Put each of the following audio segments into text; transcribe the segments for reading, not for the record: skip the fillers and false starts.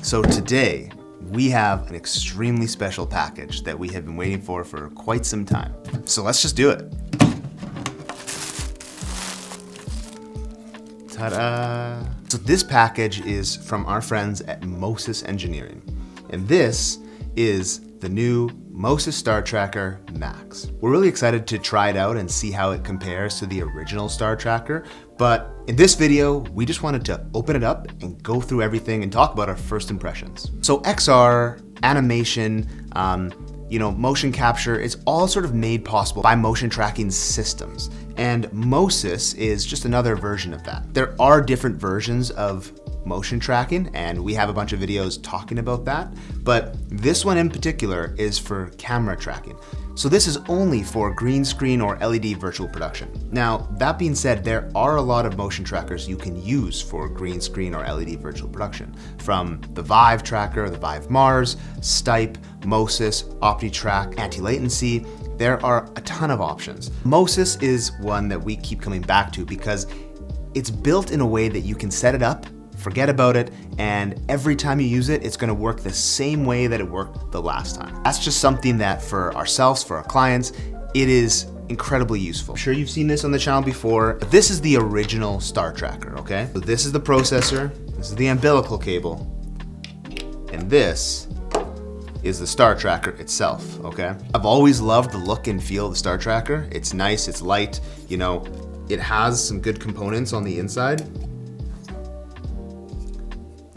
So today, we have an extremely special package that we have been waiting for quite some time. So let's just do it. Ta-da! So this package is from our friends at Mo-Sys Engineering. And this is the new Mo-Sys StarTracker MAX. We're really excited to try it out and see how it compares to the original StarTracker. But in this video, we just wanted to open it up and go through everything and talk about our first impressions. So XR, animation, motion capture, it's all sort of made possible by motion tracking systems. And Mo-Sys is just another version of that. There are different versions of motion tracking, and we have a bunch of videos talking about that, but this one in particular is for camera tracking. So this is only for green screen or LED virtual production. Now, that being said, there are a lot of motion trackers you can use for green screen or LED virtual production, from the Vive tracker, the Vive Mars, Stipe, Mo-Sys, OptiTrack, anti-latency. There are a ton of options. Mo-Sys is one that we keep coming back to because it's built in a way that you can set it up, forget about it, and every time you use it, it's gonna work the same way that it worked the last time. That's just something that for ourselves, for our clients, it is incredibly useful. I'm sure you've seen this on the channel before. This is the original StarTracker, okay? So this is the processor, this is the umbilical cable, and this is the StarTracker itself, okay? I've always loved the look and feel of the StarTracker. It's nice, it's light, it has some good components on the inside.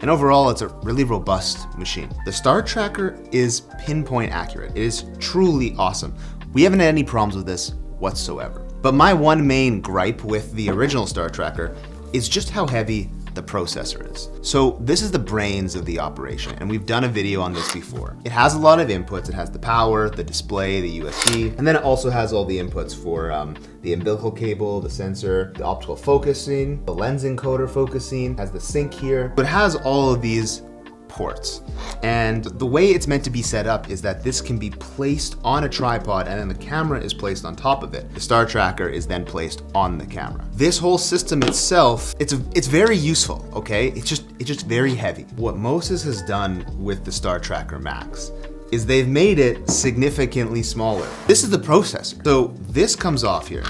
And overall, it's a really robust machine. The StarTracker is pinpoint accurate. It is truly awesome. We haven't had any problems with this whatsoever. But my one main gripe with the original StarTracker is just how heavy the processor is. So this is the brains of the operation, and we've done a video on this before. It has a lot of inputs. It has the power, the display, the USB, and then it also has all the inputs for the umbilical cable, the sensor, the optical focusing, the lens encoder focusing, has the sync here. But it has all of these ports. And the way it's meant to be set up is that this can be placed on a tripod and then the camera is placed on top of it. The StarTracker is then placed on the camera. This whole system itself, it's very useful, okay? It's just very heavy. What Mo-Sys has done with the StarTracker MAX is they've made it significantly smaller. This is the processor. So this comes off here.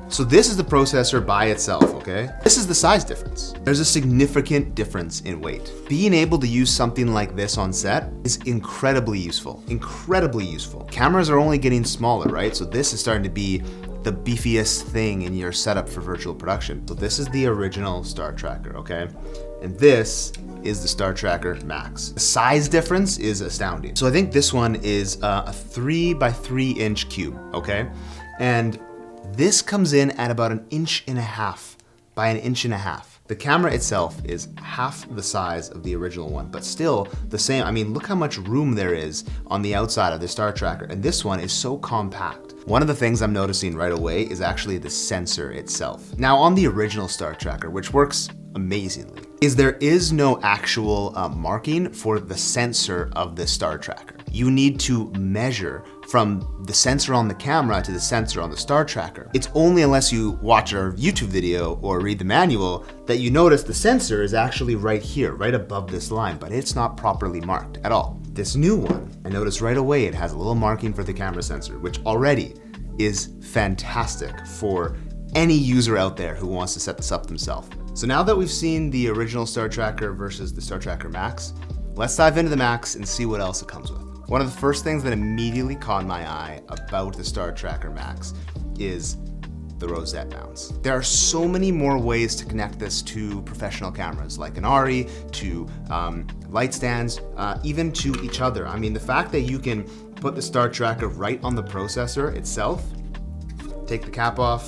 So this is the processor by itself, okay? This is the size difference. There's a significant difference in weight. Being able to use something like this on set is incredibly useful, incredibly useful. Cameras are only getting smaller, right? So this is starting to be the beefiest thing in your setup for virtual production. So this is the original StarTracker, okay? And this is the StarTracker MAX. The size difference is astounding. So I think this one is a 3 by 3 inch cube, okay? And this comes in at about 1.5 inches by 1.5 inches. The camera itself is half the size of the original one, but still the same. I mean, look how much room there is on the outside of the StarTracker, and this one is so compact. One of the things I'm noticing right away is actually the sensor itself. Now on the original StarTracker, which works amazingly, is there is no actual marking for the sensor of the StarTracker. You need to measure from the sensor on the camera to the sensor on the StarTracker. It's only unless you watch our YouTube video or read the manual that you notice the sensor is actually right here, right above this line, but it's not properly marked at all. This new one, I noticed right away it has a little marking for the camera sensor, which already is fantastic for any user out there who wants to set this up themselves. So now that we've seen the original StarTracker versus the StarTracker MAX, let's dive into the MAX and see what else it comes with. One of the first things that immediately caught my eye about the StarTracker MAX is the rosette mounts. There are so many more ways to connect this to professional cameras, like an ARRI, to light stands, even to each other. I mean, the fact that you can put the StarTracker right on the processor itself, take the cap off,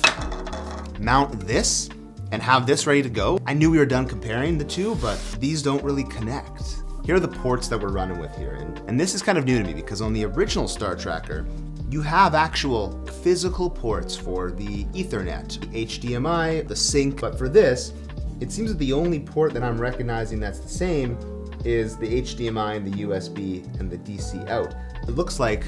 mount this, and have this ready to go. I knew we were done comparing the two, but these don't really connect. Here are the ports that we're running with here, and this is kind of new to me because on the original StarTracker, you have actual physical ports for the Ethernet, the HDMI, the sync, but for this, it seems that the only port that I'm recognizing that's the same is the HDMI and the USB and the DC out. It looks like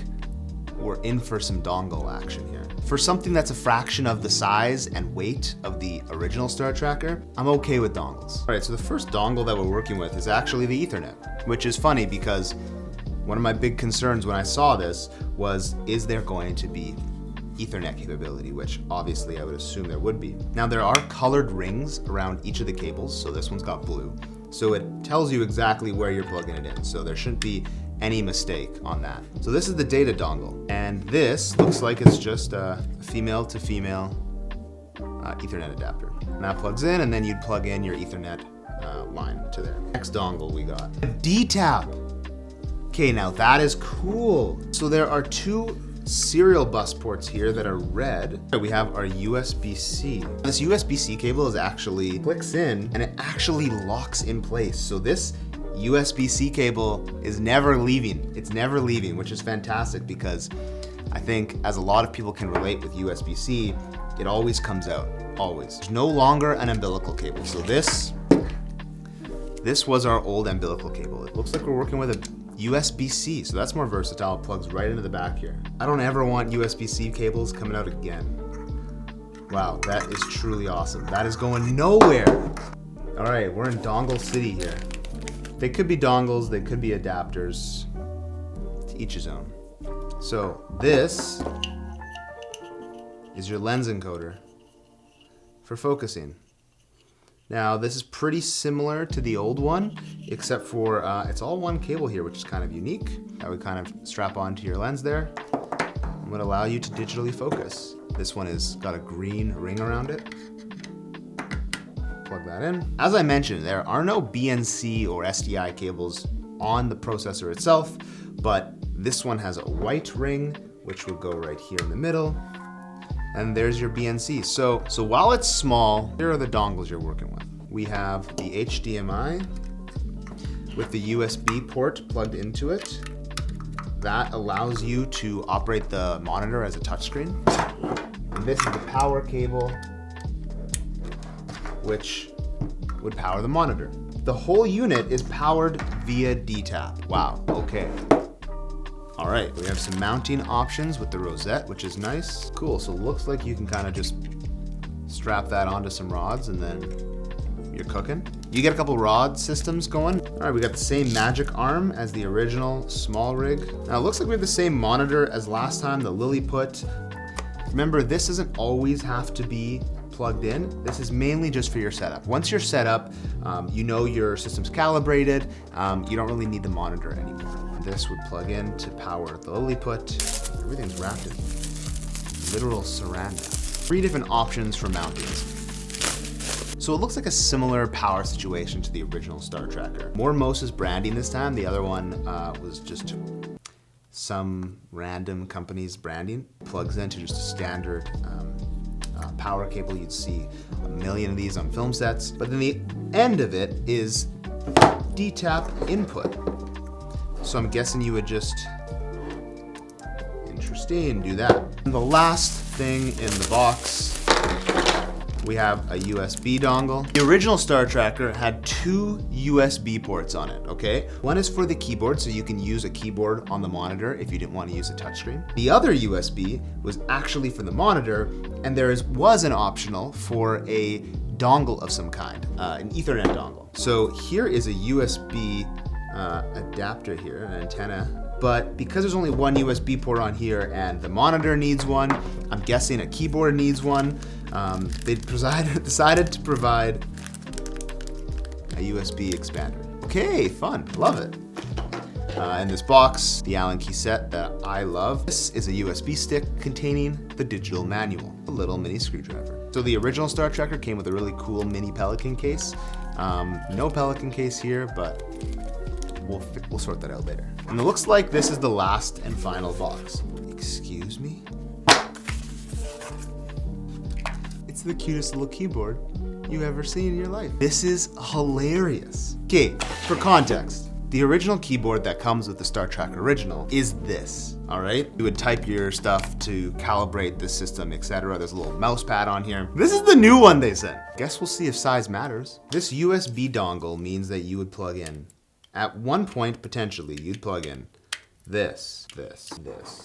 we're in for some dongle action here. For something that's a fraction of the size and weight of the original StarTracker, I'm okay with dongles. All right, so the first dongle that we're working with is actually the Ethernet, which is funny because one of my big concerns when I saw this was, is there going to be Ethernet capability, which obviously I would assume there would be. Now there are colored rings around each of the cables, so this one's got blue. So it tells you exactly where you're plugging it in, so there shouldn't be any mistake on that. So this is the data dongle, and this looks like it's just a female to female Ethernet adapter. And that plugs in, and then you'd plug in your Ethernet line to there. Next dongle we got a D-tap. Okay, now that is cool. So there are two serial bus ports here that are red. We have our USB-C. This USB-C cable is actually clicks in and it actually locks in place. So this USB-C cable is never leaving. It's never leaving, which is fantastic because I think as a lot of people can relate with USB-C, it always comes out, always. There's no longer an umbilical cable. So this was our old umbilical cable. It looks like we're working with a USB-C, so that's more versatile. It plugs right into the back here. I don't ever want USB-C cables coming out again. Wow, that is truly awesome. That is going nowhere. All right, we're in dongle city here. They could be dongles, they could be adapters. To each his own. So this is your lens encoder for focusing. Now, this is pretty similar to the old one, except for it's all one cable here, which is kind of unique. That would kind of strap onto your lens there and would allow you to digitally focus. This one has got a green ring around it. Plug that in. As I mentioned, there are no BNC or SDI cables on the processor itself, but this one has a white ring, which will go right here in the middle. And there's your BNC. So while it's small, here are the dongles you're working with. We have the HDMI with the USB port plugged into it. That allows you to operate the monitor as a touchscreen. And this is the power cable, which would power the monitor. The whole unit is powered via D-tap. Wow, okay. All right, we have some mounting options with the rosette, which is nice. Cool, so it looks like you can kind of just strap that onto some rods and then you're cooking. You get a couple rod systems going. All right, we got the same magic arm as the original small rig. Now it looks like we have the same monitor as last time, the Lilliput. Remember, this doesn't always have to be plugged in. This is mainly just for your setup. Once you're set up, you know your system's calibrated, you don't really need the monitor anymore. This would plug in to power the Lilliput. Everything's wrapped in literal saran wrap. 3 different options for mountings. So it looks like a similar power situation to the original StarTracker. More Mo-Sys branding this time. The other one was just some random company's branding. Plugs into just a standard power cable. You'd see a million of these on film sets. But then the end of it is D-tap input. So I'm guessing you would just, interesting, do that. And the last thing in the box, we have a USB dongle. The original StarTracker had 2 USB ports on it, okay? One is for the keyboard, so you can use a keyboard on the monitor if you didn't want to use a touchscreen. The other USB was actually for the monitor, and there was an optional for a dongle of some kind, an Ethernet dongle. So here is a USB adapter here, an antenna, but because there's only one USB port on here and the monitor needs one, I'm guessing a keyboard needs one, they decided to provide a USB expander. Okay, fun, love it. In this box, the Allen key set that I love. This is a USB stick containing the digital manual, a little mini screwdriver. So the original StarTracker came with a really cool mini Pelican case. No Pelican case here, but we'll sort that out later. And it looks like this is the last and final box. Excuse me? It's the cutest little keyboard you ever seen in your life. This is hilarious. Okay, for context, the original keyboard that comes with the StarTracker original is this, all right? You would type your stuff to calibrate the system, etc. There's a little mouse pad on here. This is the new one they sent. Guess we'll see if size matters. This USB dongle means that you would plug in, at one point, potentially, you'd plug in this,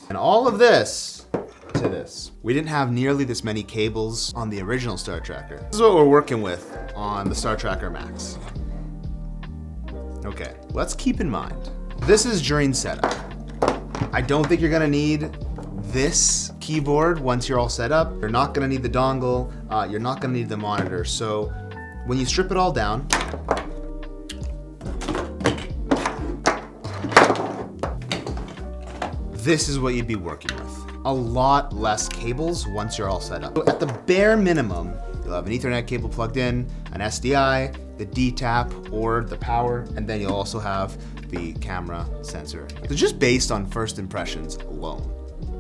and all of this to this. We didn't have nearly this many cables on the original StarTracker. This is what we're working with on the StarTracker MAX. Okay, let's keep in mind, this is during setup. I don't think you're gonna need this keyboard once you're all set up. You're not gonna need the dongle, you're not gonna need the monitor. So when you strip it all down, this is what you'd be working with. A lot less cables once you're all set up. So at the bare minimum, you'll have an Ethernet cable plugged in, an SDI, the D-tap or the power, and then you'll also have the camera sensor. So just based on first impressions alone,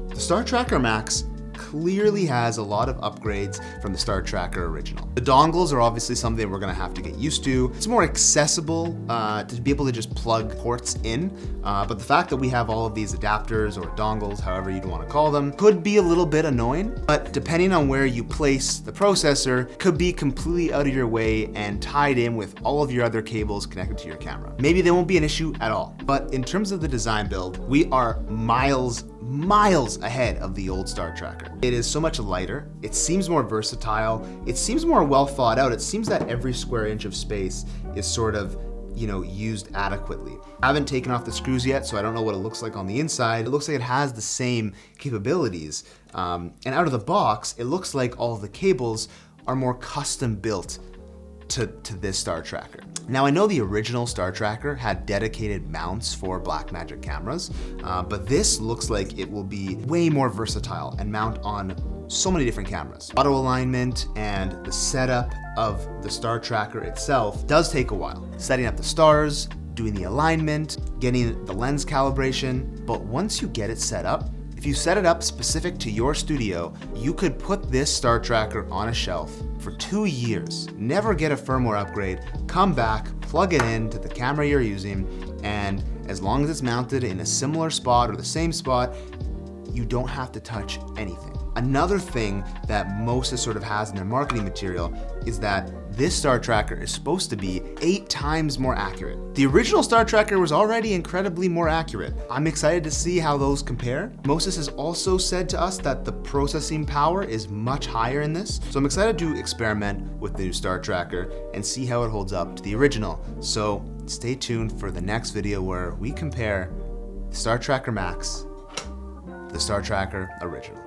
the StarTracker MAX clearly has a lot of upgrades from the StarTracker original. The dongles are obviously something we're gonna have to get used to. It's more accessible to be able to just plug ports in, but the fact that we have all of these adapters or dongles, however you'd wanna call them, could be a little bit annoying, but depending on where you place the processor, could be completely out of your way and tied in with all of your other cables connected to your camera. Maybe they won't be an issue at all, but in terms of the design build, we are miles ahead of the old StarTracker. It is so much lighter, it seems more versatile, it seems more well thought out. It seems that every square inch of space is sort of, you know, used adequately. I haven't taken off the screws yet, so I don't know what it looks like on the inside. It looks like it has the same capabilities. And out of the box, it looks like all of the cables are more custom built to this StarTracker. Now I know the original StarTracker had dedicated mounts for Blackmagic cameras, but this looks like it will be way more versatile and mount on so many different cameras. Auto alignment and the setup of the StarTracker itself does take a while. Setting up the stars, doing the alignment, getting the lens calibration, but once you get it set up, if you set it up specific to your studio, you could put this StarTracker on a shelf for 2 years, never get a firmware upgrade, come back, plug it into the camera you're using, and as long as it's mounted in a similar spot or the same spot, you don't have to touch anything. Another thing that Mo-Sys sort of has in their marketing material is that this StarTracker is supposed to be 8 times more accurate. The original StarTracker was already incredibly more accurate. I'm excited to see how those compare. Mo-Sys has also said to us that the processing power is much higher in this, so I'm excited to experiment with the new StarTracker and see how it holds up to the original. So stay tuned for the next video where we compare the StarTracker MAX, the StarTracker original.